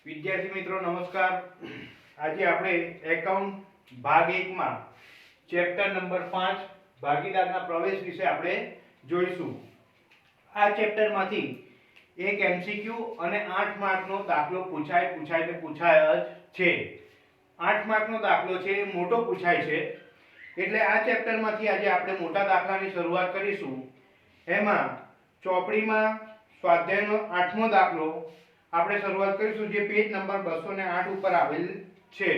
વિદ્યાર્થી મિત્રો નમસ્કાર। આજે આપણે એકાઉન્ટ ભાગ 1 માં ચેપ્ટર નંબર 5 ભાગીદારના પ્રવેશ વિશે આપણે જોઈશું। આ ચેપ્ટર માંથી એક એમસીક્યુ અને 8 માર્કનો દાખલો પૂછાય જ છે। 8 માર્કનો દાખલો છે, મોટો પૂછાય છે, એટલે આ ચેપ્ટર માંથી આજે આપણે મોટા દાખલાની શરૂઆત કરીશું। એમાં ચોપડીમાં સ્વાધ્યાયનો 8મો દાખલો આપણે શરૂઆત કરીશું, જે પેજ નંબર 208 ઉપર આવેલ છે।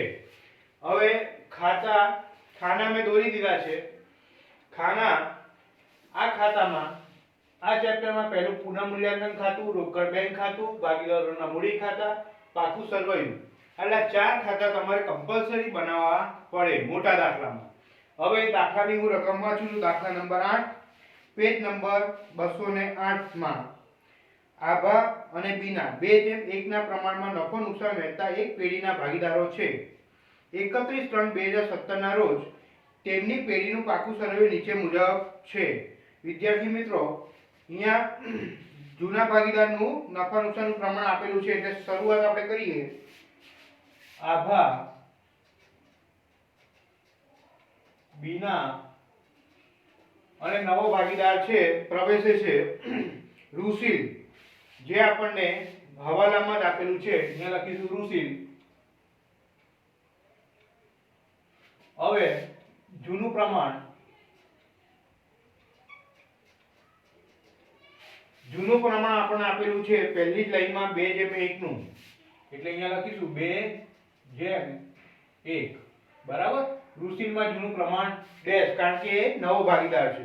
હવે ખાના મેં દોરી દીધા છે। આ ખાતામાં આ ચેપ્ટરમાં પહેલું પુનઃમૂલ્યાંકન ખાતું, રોકડ બેંક ખાતું, ભાગીદારોના મૂડી ખાતા, પાકું સરવૈયું, આટલા 4 ખાતા તમારે કમ્પલસરી બનાવવા પડે મોટા દાખલામાં। હવે દાખલાની હું રકમ વાંચું છું। દાખલા નંબર 8 પેજ નંબર 208 માં આભા અને બીના 2:1 ના પ્રમાણમાં નફો નુકસાન વહેંચતા એક પેઢીના ભાગીદારો છે। 31/3/2017 ના રોજ તેમની પેઢીનું પાકું સર્વે નીચે મુજબ છે। વિદ્યાર્થી મિત્રો, અહીંયા જૂના ભાગીદારનું નફા નુકસાનનું પ્રમાણ આપેલું છે, એટલે શરૂઆત આપણે કરીએ। આભા, બીના અને નવો ભાગીદાર છે પ્રવેશે છે ઋષિલ, જે આપણને હવાલામાં જ આપેલું છે, અહીંયા લખીશું ઋષિલ। હવે જૂનું પ્રમાણ આપણને આપેલું છે પહેલી જ લાઈનમાં 2:1 નું, એટલે અહીંયા લખીશું 2:1 બરાબર। ઋષિલમાં જૂનું પ્રમાણ ડેશ, કારણ કે એ નવો ભાગીદાર છે।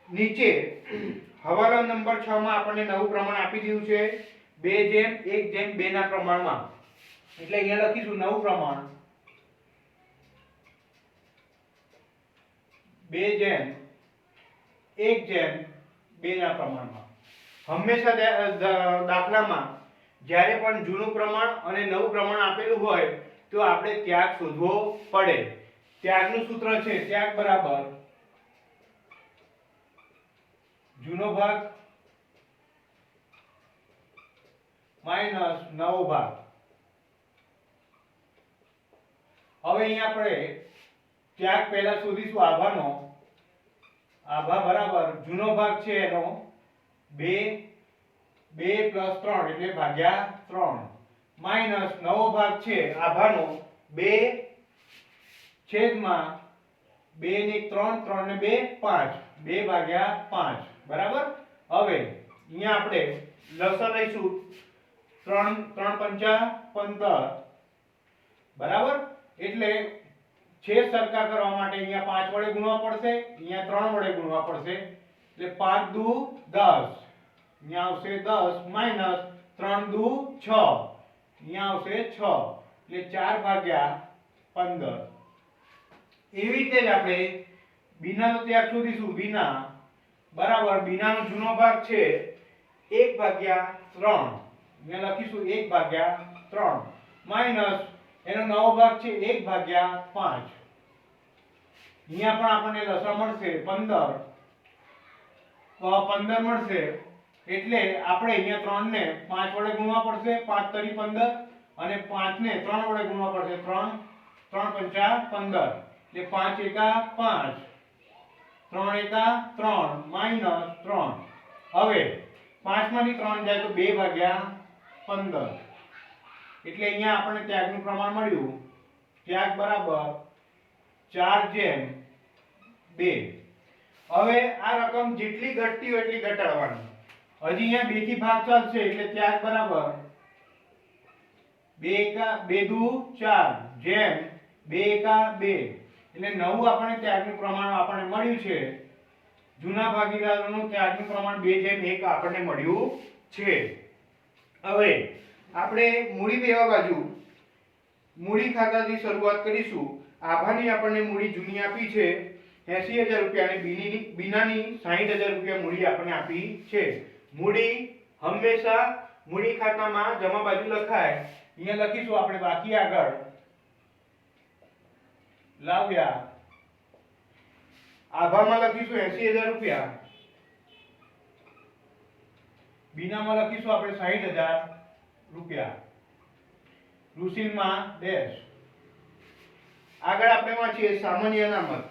નીચે હવાલા નંબર 6 માં આપણને નવું પ્રમાણ આપી દીધું છે 2:1:2 ના પ્રમાણમાં, એટલે અહીંયા લખીશું નવું પ્રમાણ 2:1:2 ના પ્રમાણમાં। હંમેશા દાખલામાં જ્યારે પણ જૂનું પ્રમાણ અને નવું પ્રમાણ આપેલું હોય તો આપણે ત્યાગ શોધવો પડે। ત્યાગનું સૂત્ર છે ત્યાગ બરાબર જૂનો ભાગ માઈનસ નવો ભાગ। હવે અહીંયા આપણે ત્યાગ પહેલા શોધીશું આભાનો। આભા બરાબર જૂનો ભાગ છે એનો 2 + 3 એટલે ભાગ્યા 3 માઈનસ નવો ભાગ છે આભાનો 2 છેદમાં 2 ને 3 3 ને 2 5 2/5 બરાબર। હવે અહીંયા આપણે લસા લઈશું 3 3 5 15 બરાબર, એટલે છેદ સરખા કરવા માટે અહીંયા 5 વડે ગુણવા પડશે, અહીંયા 3 વડે ગુણવા પડશે, એટલે 5 દુ 10, અહીંયા આવશે 10 માઈનસ 3 દુ 6, અહીંયા આવશે 6, એટલે 4/15। એવી રીતે જ આપણે બીનાનો ત્યાગ શોધીશું। બીના બરાબર બીનાનો જૂનો ભાગ છે 1/3, અહીંયા લખીશું 1/3 માઈનસ એનો નવો ભાગ છે 1/5। અહીંયા પણ આપણને લસા મળશે 15 મળશે, એટલે આપણે અહીંયા 3 ને 5 વડે ગુણવા પડશે, 5 તરી 15, અને 5 ને 3 વડે ગુણવા પડશે, 3 3 પંચા 15, એટલે 5 એકા 5, 3 એકા 3 માઈનસ 3। હવે 5 માંથી 3 જાય તો 2/15, એટલે અહીંયા આપણને ત્યાગનું પ્રમાણ મળ્યું ત્યાગ બરાબર 4/2। હવે આ રકમ જેટલી ઘટતી હોય એટલી ઘટાડવાની। હજી અહીંયા 2 થી ભાગ ચાલશે, એટલે ત્યાગ બરાબર 2 દુ 4 જેમ 2 એકા 2, એટલે નવું આપણને ત્યાગનું પ્રમાણ આપણને મળ્યું છે। જૂના ભાગીદારોનું ત્યાગનું પ્રમાણ 2:1 આપણને મળ્યું છે। હવે આપણે મૂડી દેવા બાજુ મૂડી ખાતાથી શરૂઆત કરીશું। આભાની આપણને મૂડી જૂની આપી છે 80000 રૂપિયા અને બીનાની 60000 રૂપિયા મૂડી આપણને આપી છે। મૂડી હંમેશા મૂડી ખાતામાં જમા બાજુ લખાય, અહીંયા લખીશું આપણે બાકી આગળ લાવ્યા। આભામાં લખીશું 80000 રૂપિયા, બીનામાં લખીશું આપણે 60000 રૂપિયા। રૂસીલમાં ડેશ. આગળ આપણે વાંચીએ સામાન્ય અનામત.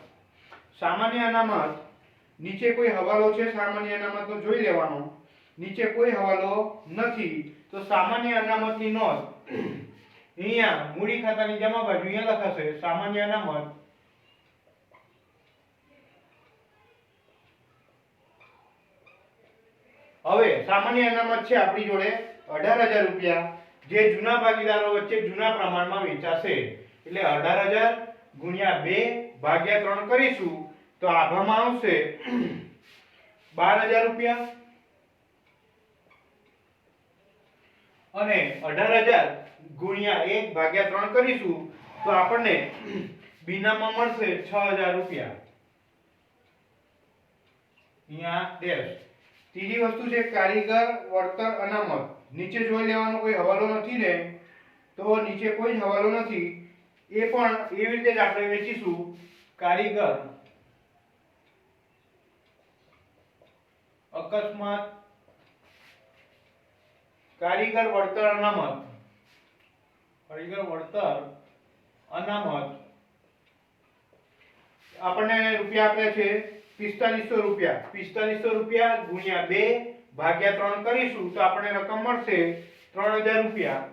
સામાન્ય અનામત નીચે કોઈ હવાલો છે સામાન્ય અનામતનો જોઈ લેવાનો. નીચે કોઈ હવાલો નથી તો સામાન્ય અનામતની નોંધ અહીંયા મૂડી ખાતાની જમા બાજુ અહીંયા લખાશે સામાન્ય અનામત. હવે સામાન્ય અનામત છે આપણી જોડે 18000 રૂપિયા જે જૂના ભાગીદારો વચ્ચે જૂના પ્રમાણમાં વેચાશે એટલે 18000 ગુણ્યા 2 ભાગ્યા 3 કરીશું તો આભામાં આવશે 12000 રૂપિયા અને 18000 ગુણ્યા 1 ભાગ્યા 3 કરીશું તો આપણને બીનામાં મળશે 6000 રૂપિયા. અહીંયા ડેશ. ત્રીજી વસ્તુ છે કારીગર વળતર અનામત. નીચે જોઈ લેવાનો કોઈ હવાલો નથી ને તો નીચે કોઈ જ હવાલો નથી એ પણ એવી રીતે જ આપણે વેચીશું. કારીગર અકસ્માત કારીગર વળતર અનામત. કારીગર વળતર અનામત આપણને રૂપિયા આપ્યા છે 4500 રૂપિયા. 4500 રૂપિયા ગુણ્યા 2 ભાગ્યા 3 કરીશું તો આપણને રકમ મળશે 3000 રૂપિયા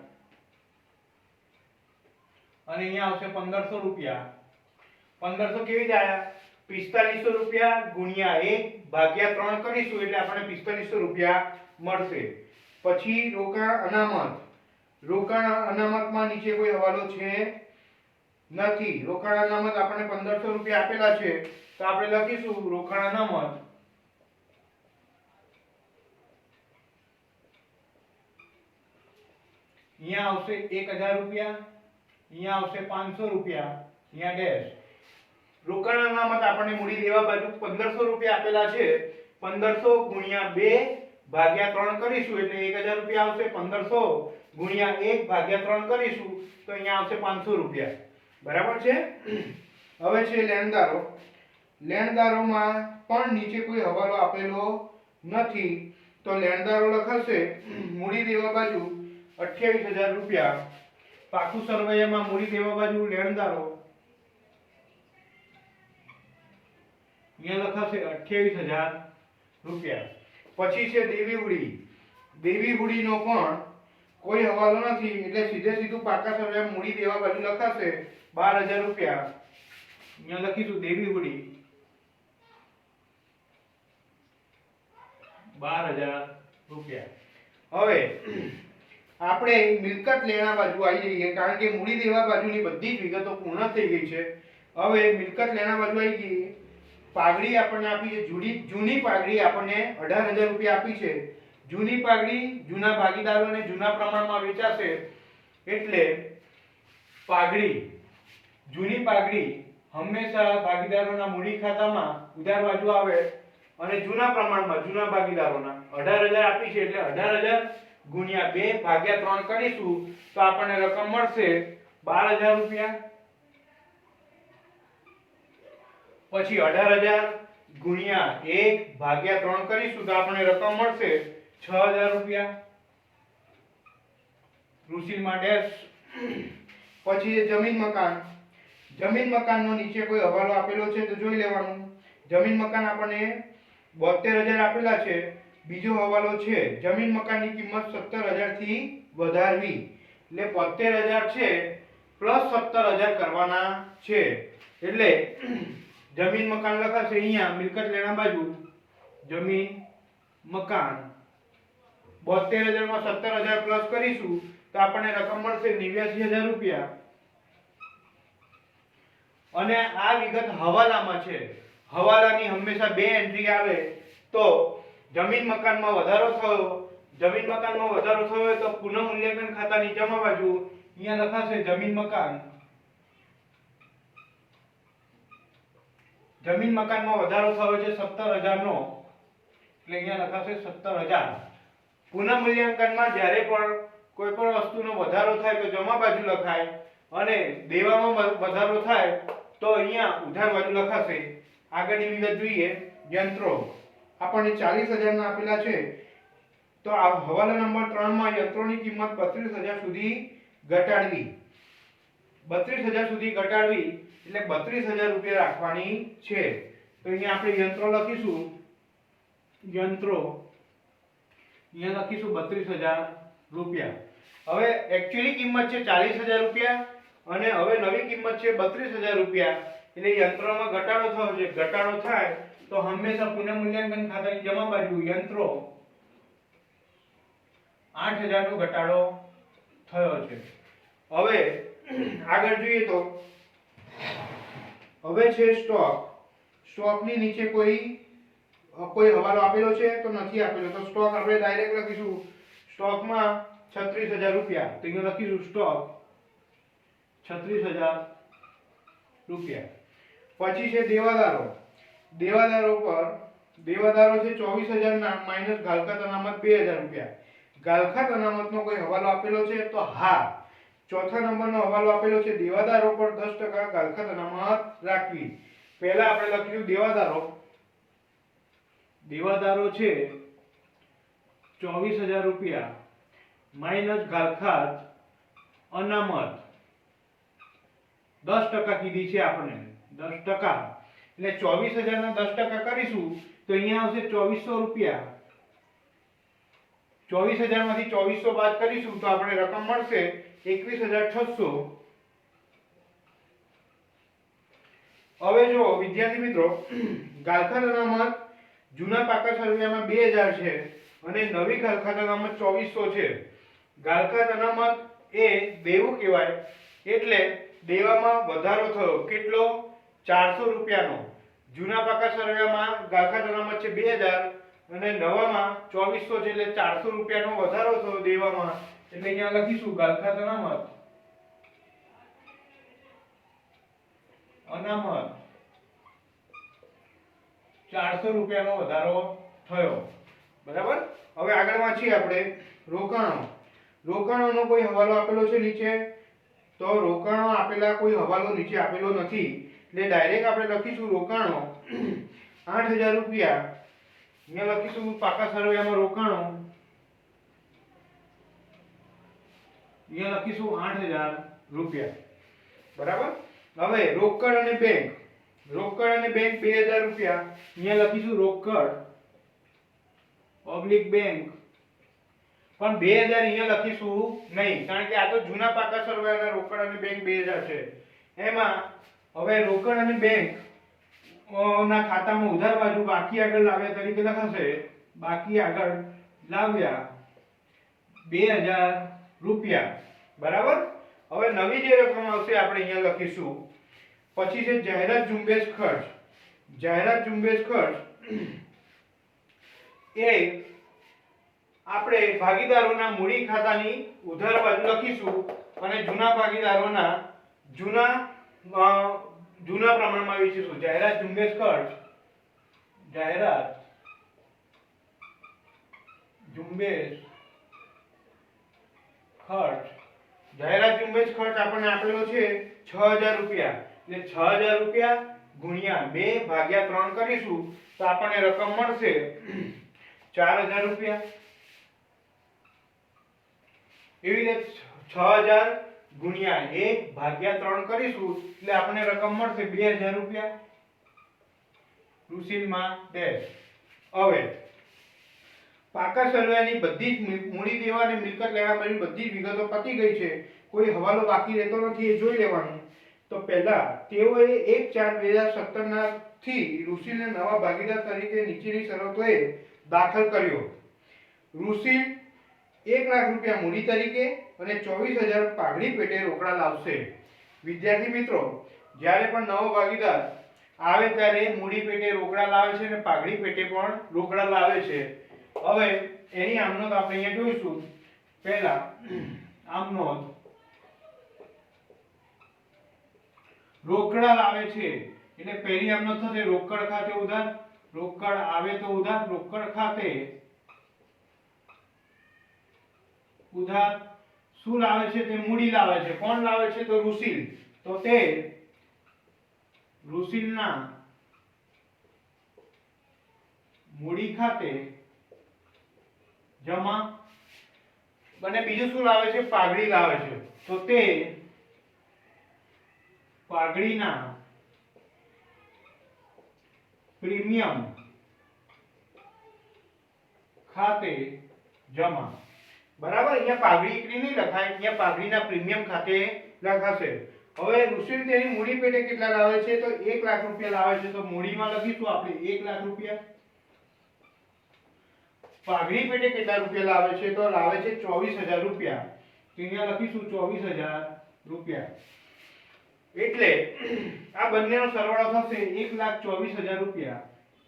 અને અહીંયા આવશે 1500 રૂપિયા. 1500 કેવી રીતે આયા? 4500 રૂપિયા ગુણ્યા 1 ભાગ્યા 3 કરીશું એટલે આપણને 4500 રૂપિયા મળશે. પછી રોકાણ અનામત. રોકાણ અનામતમાં નીચે કોઈ હવાલો છે નથી. રોકાણ અનામત આપણને 1500 રૂપિયા આપેલા છે તો આપણે લખીશું રોકાણ અનામત અહીંયા આવશે 1000 રૂપિયા, અહીંયા આવશે 500 રૂપિયા, અહીંયા ડેશ. રોકાણ અનામત આપણને મૂડી દેવા બાજુ 1500 રૂપિયા આપેલા છે. 1500 ગુણ્યા 2 ભાગ્યા 3 કરીશું એટલે 1000 રૂપિયા આવશે. 1500 ગુણ્યા 1 ભાગ્યા 3 કરીશું તો અહીંયા આવશે 500 રૂપિયા. બરાબર છે. હવે છે લેણદારો. લેણદારોમાં પણ નીચે કોઈ હવાલો આપેલો નથી તો લેણદારો લખાશે મૂડી દેવા બાજુ 28000 રૂપિયા. પાકું સરવૈયામાં મૂડી દેવા બાજુ લેણદારો અહીંયા લખાશે 28000 રૂપિયા. પછી છે દેવી હુડી. દેવી હુડીનો પણ કોઈ હવાલો નથી એટલે સીધે સીધું પાકા સરવૈયા મૂડી દેવા બાજુ લખાશે 12000 રૂપિયા. અહીંયા લખીશું દેવી હુડી 12000 રૂપિયા. હવે આપણે મિલકત લેણા બાજુ આવી જઈએ કારણ કે મૂડી દેવા બાજુની બધી જ વિગતો પૂર્ણ થઈ ગઈ છે. હવે મિલકત લેણા બાજુ આવી ગઈ. પાઘડી આપણને આપી છે જૂની પાઘડી આપણને 18000 રૂપિયા આપી છે. જૂની પાઘડી જૂના ભાગીદારોને જૂના પ્રમાણમાં વેચાશે એટલે પાઘડી જૂની પાઘડી હંમેશા ભાગીદારોના મૂડી ખાતામાં ઉધાર બાજુ આવે અને જૂના પ્રમાણમાં જૂના ભાગીદારોના 18000 આપી છે એટલે 18000 ગુણ્યા 2 ભાગ્યા 3 કરીશું તો આપણને રકમ મળશે 12000 રૂપિયા. પછી 18000 ગુણ્યા 1 ભાગ્યા 3 કરીશું તો આપણને રકમ મળશે 6000 રૂપિયા. રૂસીલમાં ડેશ. પછી જમીન મકાન. જમીન મકાનનો નીચે કોઈ હવાલો આપેલો છે તો જોઈ લેવાનું. જમીન મકાન આપણને 72000 આપેલા છે. બીજો હવાલો છે જમીન મકાનની કિંમત 17000 થી વધારવી એટલે 72000 છે પ્લસ 17000 કરવાના છે એટલે જમીન મકાન લખાશે અહીંયા મિલકત લેણા બાજુ જમીન મકાન 72000 માં 17000 પ્લસ કરીશું તો આપણને રકમ મળશે 89000 રૂપિયા. અને આ વિગત હવાલામાં છે. હવાલાની હંમેશા બે એન્ટ્રી આવે તો જમીન મકાનમાં વધારો થયો હોય તો પુનઃ મૂલ્યાંકન ખાતાની જમા બાજુ અહીંયા લખાશે જમીન મકાનમાં વધારો થયો છે 17000 નો એટલે અહીંયા લખાશે 17000. પુનઃ મૂલ્યાંકનમાં જ્યારે પણ કોઈ પણ વસ્તુનો વધારો થાય તો જમા બાજુ લખાય અને દેવામાં વધારો થાય તો અહીંયા ઉધાર બાજુ લખાશે. આગળની વિગત જોઈએ. યંત્રો આપણને 40000 ના આપેલા છે તો આ હવાલા નંબર 3 માં યંત્રોની કિંમત 35000 સુધી ઘટાડવી, 32,000 સુધી ઘટાડવી એટલે 32,000 રૂપિયા રાખવાની છે. તો અહીંયા આપણે યંત્રો લખીશું, યંત્રો અહીંયા લખીશું 32,000 રૂપિયા. હવે એકચ્યુઅલી કિંમત છે 40,000 રૂપિયા અને હવે નવી કિંમત છે 32,000 રૂપિયા, એટલે યંત્રોમાં ઘટાડો થયો છે. ઘટાડો થાય તો હંમેશા પુનઃમૂલ્યાંકન ખાતાની જમા બાજુ યંત્રો 8,000 નો ઘટાડો થયો છે. હવે આગળ જોઈએ તો હવે છે સ્ટોક. સ્ટોકની નીચે કોઈ હવાલો આપેલો છે તો નથી આપેલો, તો સ્ટોક આપણે ડાયરેક્ટ લખીશું સ્ટોકમાં 36,000 રૂપિયા. તો અહીંયા લખીશું સ્ટોક 36,000 રૂપિયા. પછી છે દેવાદારો. દેવાદારો પર દેવાદારો છે 24,000 ના માઈનસ ગાલખાત અનામત 2,000 રૂપિયા. ગાલખાત અનામતનો કોઈ હવાલો આપેલો છે તો હા, ચોથા નંબરનો હવાલો આપેલો છે દેવાદારો પર 10% ગાલખાત અનામત રાખવી. પહેલા આપણે લખ્યું દેવાદારો. દેવાદારો છે 24,000 રૂપિયા માઈનસ ગાલખાત અનામત 10% કીધી છે આપણે, 10%. એટલે 24,000 ના 10% કરીશું તો અહીંયા આવશે 2,400 રૂપિયા. 24,000 માંથી 2,400 બાદ કરીશું તો આપણે રકમ મળશે 21,600. હવે જો વિદ્યાર્થી મિત્રો, ગાલખાત અનામત જૂના પાકા સરવૈયામાં 2,000 છે અને નવી ગાલખાત અનામત 2,400 છે. ગાલખાત અનામત એ દેવું કહેવાય, એટલે દેવામાં વધારો થયો. કેટલો? 400 રૂપિયાનો. જૂના પાકા સરવૈયામાં ગાલખાત અનામત છે 2,000 અને નવામાં 2,400 છે, એટલે 400 રૂપિયાનો વધારો થયો દેવામાં. એટલે અહીંયા લખીશું ગાલખાત અનામત 400 રૂપિયાનો વધારો થયો. બરાબર. હવે આગળ વાંચીએ આપણે રોકાણો. રોકાણોનો કોઈ હવાલો આપેલો છે નીચે, તો રોકાણો આપેલા કોઈ હવાલો નીચે આપેલો નથી, એટલે ડાયરેક્ટ આપણે લખીશું રોકાણો 8,000 રૂપિયા. અહીંયા લખીશું પાકા સરવૈયામાં રોકાણો, અહીંયા લખીશું 8,000 રૂપિયા. બરાબર. હવે રોકડ અને બેંક. રોકડ અને બેંક 2,000 રૂપિયા. અહીંયા લખીશું રોકડ ઓબ્લિક બેંક, પણ 2,000 અહીંયા લખીશું નહીં, કારણ કે આ તો જૂના પાકા સરવૈયાના રોકડ અને બેંક 2,000 છે. એમાં હવે રોકડ અને બેંક ના ખાતામાં ઉધાર બાજુ બાકી આગળ લાવ્યા તરીકે લખાશે. બાકી આગળ લાવ્યા 2,000 રૂપિયા. બરાબર. હવે નવી જે રકમ આવશે આપણે અહીંયા લખીશું. પછી છે જાહેરાત ઝુંબેશ ખર્ચ. જાહેરાત ઝુંબેશ ખર્ચ એ આપણે ભાગીદારોના મૂડી ખાતાની ઉધાર બાજુ લખીશું અને જૂના ભાગીદારોના જૂના પ્રમાણમાં વેચીશું. જાહેરાત ઝુંબેશ ખર્ચ, જાહેરાત ઝુંબેશ ખર્ચ. જાહેરાત ઝુંબેશ ખર્ચ આપણને આપેલો છે 6,000 રૂપિયા. એટલે 6,000 રૂપિયા ગુણ્યા 2 ભાગ્યા 3 કરીશું તો આપણને રકમ મળશે 4,000 રૂપિયા. એવી રીતે 6,000 ગુણ્યા 1 ભાગ્યા 3 કરીશું એટલે આપણને રકમ મળશે 2,000 રૂપિયા. રૂસીલમાં ડેશ. હવે પાકા સરવૈયાની બધી જ મૂડી દેવા અને મિલકત લેવા માટેની બધી જ વિગતો પતી ગઈ છે. કોઈ હવાલો બાકી રહેતો નથી, એ જોઈ લેવાનું. તો પહેલા તેઓએ 1/4/2017 ના થી રૂસીલને નવા ભાગીદાર તરીકે નીચેની શરતોએ દાખલ કર્યો. રૂસીલ 1 લાખ રૂપિયા મૂડી તરીકે અને 24,000 પાઘડી પેટે રોકડા લાવશે. વિદ્યાર્થી મિત્રો, જ્યારે પણ નવો ભાગીદાર આવે ત્યારે મૂડી પેટે રોકડા લાવે છે અને પાઘડી પેટે પણ રોકડા લાવે છે. હવે એની આમનોંધ આપણે અહીંયા જોઈશું. પહેલા આમનોંધ રોકડા લાવે છે એટલે પહેલી આમનોંધ થશે રોકડ ખાતે ઉધાર. રોકડ આવે તો ઉધાર, રોકડ ખાતે ઉધાર. શું લાવે છે? તે મૂડી લાવે છે. કોણ લાવે છે? તો રૂસીલ. તો તે રૂસીલના મૂડી ખાતે જમા. અને બીજું શું લાવે છે? પાઘડી લાવે છે. તો તે પાઘડીના પ્રીમિયમ ખાતે જમા. બરાબર, અહીંયા પાઘડી એકલી નહીં લખાય, અહીંયા પાઘડીના પ્રીમિયમ ખાતે લખાશે. હવે ઋષિલ તેની મૂડી પેટે કેટલા લાવે છે? તો 1 લાખ રૂપિયા લાવે છે. તો મૂડીમાં લખીશું આપણે 1 લાખ રૂપિયા. પાઘડી પેટે કેટલા રૂપિયા લાવે છે? તો લાવે છે 24,000 રૂપિયા. તો અહીંયા લખીશું 24,000 રૂપિયા. એટલે આ બંનેનો સરવાળો થશે 1,24,000 રૂપિયા.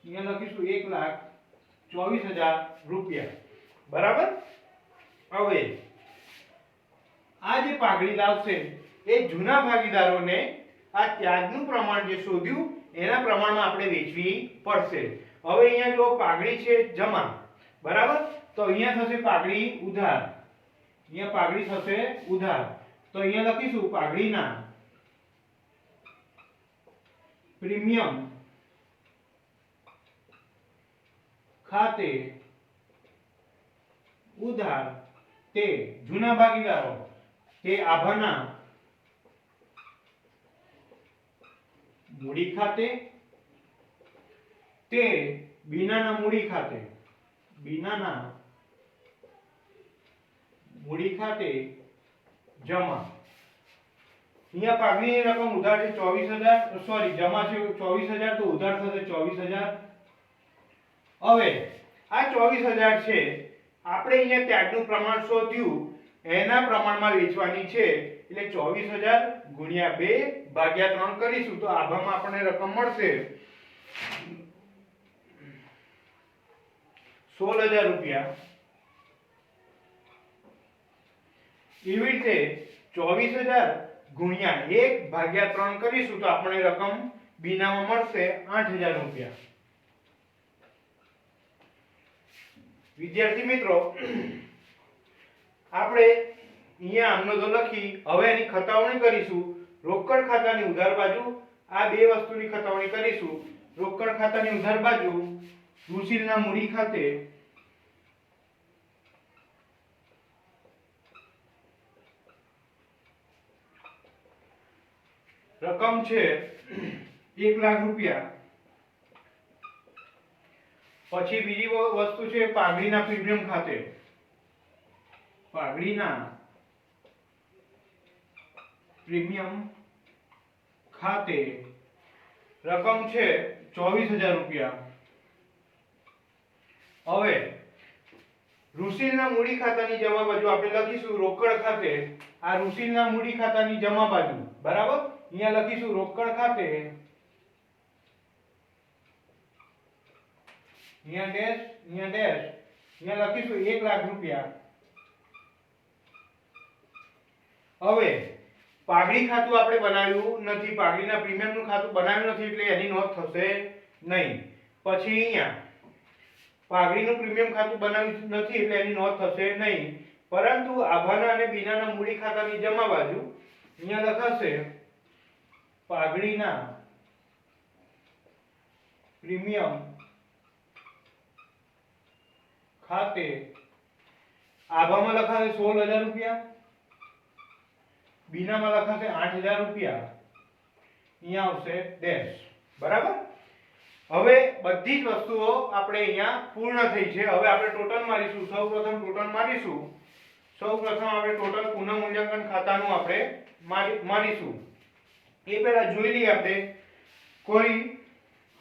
અહીંયા લખીશું 1,24,000 રૂપિયા. બરાબર. હવે આ જે પાઘડી લાવશે એ જૂના ભાગીદારોને આ ત્યાગનું પ્રમાણ જે શોધ્યું એના પ્રમાણમાં આપણે વેચવી પડશે. હવે અહીંયા જો પાઘડી છે જમા, બરાબર, તો અહીંયા થશે પાઘડી ઉધાર. અહીંયા પાઘડી થશે ઉધાર. તો અહીંયા લખીશું પાઘડીના પ્રીમિયમ ખાતે ઉધાર તે જૂના ભાગીદારો તે આભાના મૂડી ખાતે તે બીનાના મૂડી ખાતે જમા. અહીંયા પાઘડીની રકમ ઉધાર છે 24,000, સોરી જમા છે 24,000, તો ઉધાર થશે 24,000. હવે આ 24,000 છે આપણે અહીંયા ત્યાગનું પ્રમાણ શોધ્યું એના પ્રમાણમાં વેચવાની છે. એટલે 24,000 ગુણ્યા 2 ભાગ્યા 3 કરીશું તો આભામાં આપણને રકમ મળશે 16,000 રૂપિયા. એવી રીતે 24,000 ગુણ્યા 1 ભાગ્યા 3 કરીશું તો આપણને રકમ બીનામાં મળશે 8,000 રૂપિયા. વિદ્યાર્થી મિત્રો, આપણે અહીંયા આમનો તો લખી, હવે એની ખતાવણી કરીશું. રોકડ ખાતાની ઉધાર બાજુ આ બે વસ્તુની ખતાવણી કરીશું. રોકડ ખાતાની ઉધાર બાજુ ઋષિલના મૂડી ખાતે રકમ છે 1 લાખ રૂપિયા. પછી બીજી વસ્તુ છે પાઘડીના પ્રીમિયમ ખાતે. પાઘડીના પ્રીમિયમ ખાતે રકમ છે 24,000 રૂપિયા. હવે ઋષિલના મૂડી ખાતાની જમા બાજુ આપણે લખીશું રોકડ ખાતે. આ ઋષિલના મૂડી ખાતાની જમા બાજુ, બરાબર, અહીંયા લખીશું રોકડ ખાતે, અહીંયા ડેશ, અહીંયા ડેશ, અહીંયા લખીશું 1 લાખ રૂપિયા. હવે પાઘડી ખાતું આપણે બનાવ્યું નથી, પાઘડીના પ્રીમિયમનું ખાતું બનાવ્યું નથી એટલે એની નોંધ થશે નહીં. પછી અહીંયા પાઘડીનું પ્રીમિયમ ખાતું બનાવ્યું નથી એટલે એની નોંધ થશે નહીં. પરંતુ આભાના અને બીનાના મૂડી ખાતાની જમા બાજુ અહીંયા લખાશે પાઘડીના પ્રીમિયમ ખાતે આભામાં લખાશે 16,000 રૂપિયા, બીનામાં લખાશે 8,000 રૂપિયા. અહીંયા આવશે ડેશ. બરાબર. હવે બધી જ વસ્તુઓ આપણે અહીંયા પૂર્ણ થઈ છે. હવે આપણે ટોટલ મારીશું. સૌપ્રથમ ટોટલ મારીશું. સૌપ્રથમ આપણે ટોટલ પુનઃમૂલ્યાંકન ખાતાનું આપણે મારીશું. એ પહેલા જોઈ લઈએ આપણે કોઈ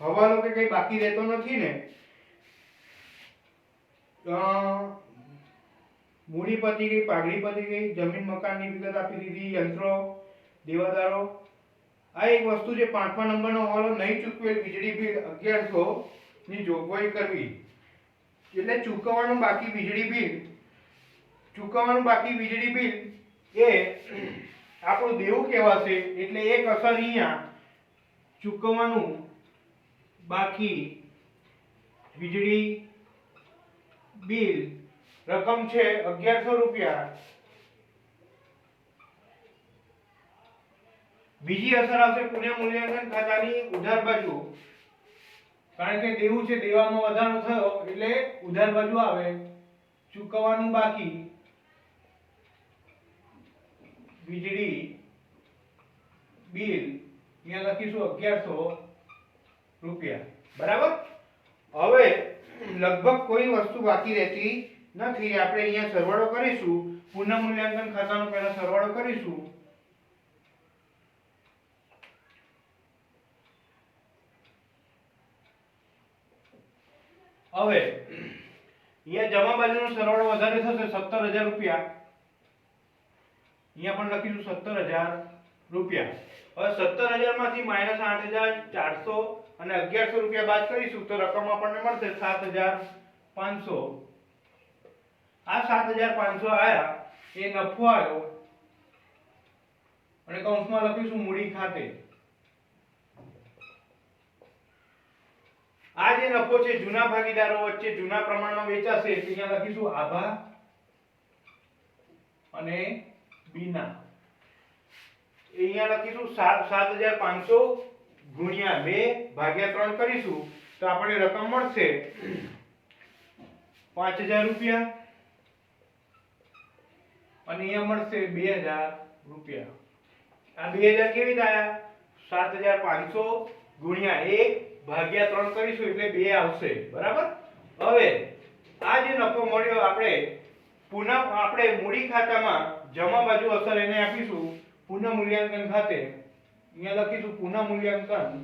હવાલો કે કઈ બાકી રહેતો નથી ને. મૂડી પતી ગઈ, પાઘડી પતી ગઈ, જમીન મકાનની વિગત આપી દીધી, યંત્રો, દેવાદારો. આ એક વસ્તુ છે 5મા નંબરનો હવાલો નહીં ચૂકવેલ વીજળી બિલ 1100 ની જોગવાઈ કરવી. એટલે ચૂકવવાનું બાકી વીજળી બિલ એ આપણું દેવું કહેવાશે. એટલે એક અસર અહીંયા ચૂકવવાનું બાકી વીજળી બિલ રકમ છે 1100 રૂપિયા. બીજી અસર આવશે પુનઃમૂલ્યાંકન ખાતાની ઉધાર બાજુ. કારણ કે દેવું છે, દેવામાં વધારો થયો એટલે ઉધાર બાજુ આવે. ચૂકવવાનું બાકી વીજળી બિલ અહીંયા લખીશું 1100 રૂપિયા. બરાબર. હવે લગભગ કોઈ વસ્તુ બાકી રહેતી નથી. આપણે અહીંયા સરવાળો કરીશું. પુનઃ મૂલ્યાંકન ખાતાનો પહેલા સરવાળો કરીશું. હવે અહીંયા જમા બાજુનો સરવાળો વધારે થશે 17000 રૂપિયા. અહીંયા પણ લખીશું 17000 રૂપિયા. હવે 17000 માંથી -8400 અને 1100 રૂપિયા બાદ કરીશું તો રકમ આપણને મળશે 7500. આ 7500 આયા એ નફો આવ્યો અને કૌંસમાં લખીશું મૂડી ખાતે. આ જે નફો છે જૂના ભાગીદારો વચ્ચે જૂના પ્રમાણમાં વેચાશે એટલે અહીંયા લખીશું આભા અને બીના. અહીંયા લખીશું 7500 ગુણ્યા 2 ભાગ્યા 3 કરીશું તો આપણે રકમ મળશે 5000 રૂપિયા અને અહીંયા મળશે 2000 રૂપિયા. આ 2000 કેવી રીતે આયા? 7500 ગુણ્યા 1 ભાગ્યા 3 કરીશું એટલે 2 આવશે. બરાબર. હવે આ જે નફો મળ્યો આપણે મૂડી ખાતામાં જમા બાજુ અસર એને આપીશું પુનઃ મૂલ્યાંકન ખાતે. અહીંયા લખીશું પુનઃ મૂલ્યાંકન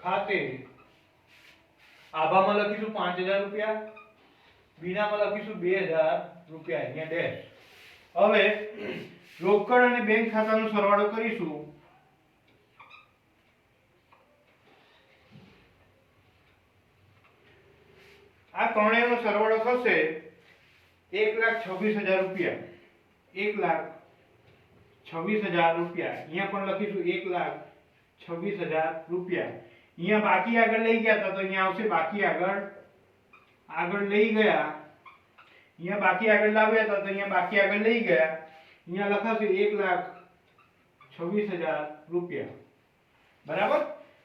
ખાતે. આભામાં લખીશું 5000 રૂપિયા, બીનામાં લખીશું 2000 રૂપિયા. અહીંયા ડેશ. હવે રોકડ અને બેંક ખાતાનો સરવાળો કરીશું. આ ત્રણેયનો સરવાળો થશે 1,26,000 રૂપિયા. 1,26,000 રૂપિયા. અહીંયા પણ લખીશું 1,26,000 રૂપિયા. અહીંયા બાકી આગળ લઈ ગયા હતા તો અહીંયા આવશે બાકી આગળ લઈ ગયા. અહીંયા બાકી આગળ લાવ્યા હતા તો અહીંયા બાકી આગળ લઈ ગયા. અહીંયા લખાશે 1,26,000 રૂપિયા. બરાબર.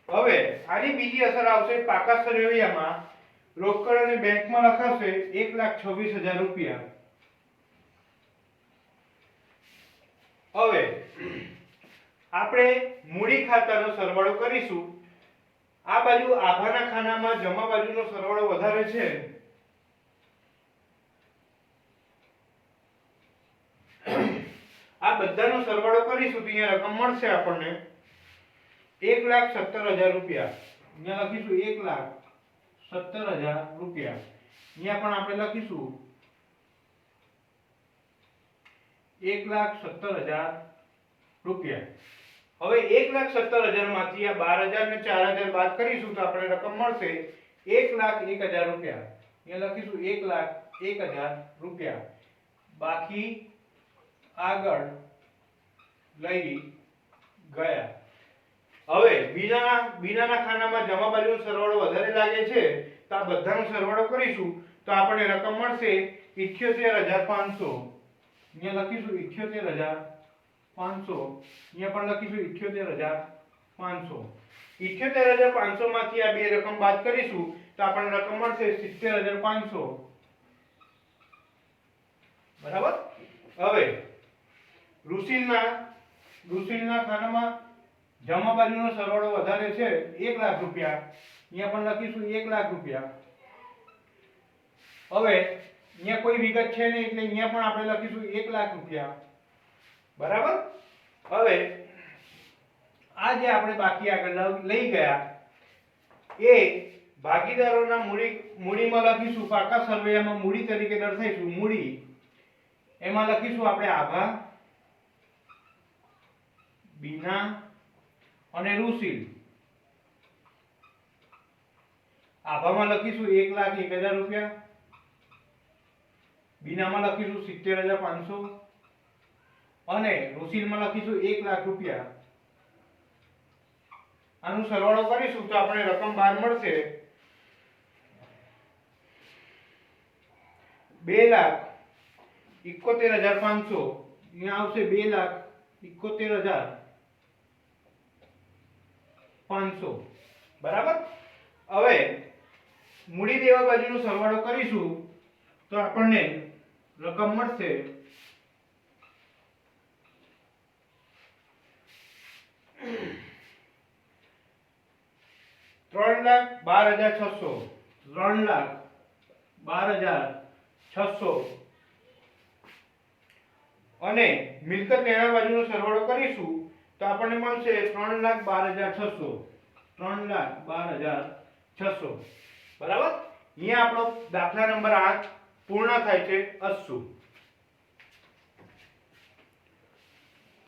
હવે આની બીજી અસર આવશે પાકા સરવૈયામાં. રોકડ અને બેંકમાં લખાશે 1,26,000 રૂપિયા. હવે આપણે મૂડી ખાતાનો સરવાળો કરીશું. આ બાજુ આભાના ખાનામાં જમા બાજુનો સરવાળો વધારે છે. આ બધાનો સરવાળો કરીશું તો અહીંયા રકમ મળશે આપણને 1,17,000 રૂપિયા. અહીંયા લખીશું 1,17,000 રૂપિયા. અહીંયા પણ આપણે લખીશું 1,17,000 રૂપિયા. હવે 1,17,000 માંથી આ 12,000 ને 4,000 બાદ કરીશું તો આપણે રકમ મળશે 1,01,000 રૂપિયા. અહીંયા લખીશું 1,01,000 રૂપિયા. બાકી આગળ લઈ ગયા. હવે બીનાના ખાનામાં જમા બાજુનો સરવાળો વધારે લાગે છે તો આ બધાનો સરવાળો કરીશું તો આપણને રકમ મળશે 78,500. અહીંયા લખીશું 78,500. અહીંયા પણ લખીશું 78,500. 78,500 માંથી આ બે રકમ બાદ કરીશું તો આપણને રકમ મળશે 70,500. બરાબર. હવે ઋષિલના ખાનામાં જમા બાજુનો સરવાળો વધારે છે 1,00,000 રૂપિયા. અહીંયા પણ લખીશું 1,00,000 રૂપિયા. હવે અહીંયા કોઈ વિગત છે નહીં એટલે અહીંયા પણ આપણે લખીશું 1,00,000 રૂપિયા. બરાબર. હવે આ જે આપણે બાકી આગળ લઈ ગયા એ ભાગીદારોના મૂડીમાં લખીશું. પાકા સરવૈયામાં મૂડી તરીકે દર્શાવીશું. મૂડી એમાં લખીશું આપણે આભા, બીના અને ઋષિલ. આભામાં લખીશું 1,01,000 રૂપિયા, બીનામાં લખીશું 70,500 અને ઋષિલમાં લખીશું 1,00,000 રૂપિયા. આનું સરવાળો કરીશું તો આપણે રકમ બહાર મળશે 2,71,500. અહીંયા આવશે 2,71,500. બરાબર. હવે મૂડી દેવા બાજુનો સરવાળો કરીશું તો આપણને રકમ મળશે 3,12,600 3,12,600 અને મિલકત લેણા બાજુનો સરવાળો કરીશું તો આપણને મળશે 3,12,600 3,12,600 બરાબર। અહીંયા આપણો દાખલા નંબર 8 પૂર્ણ થાય છે। અસ્સુ।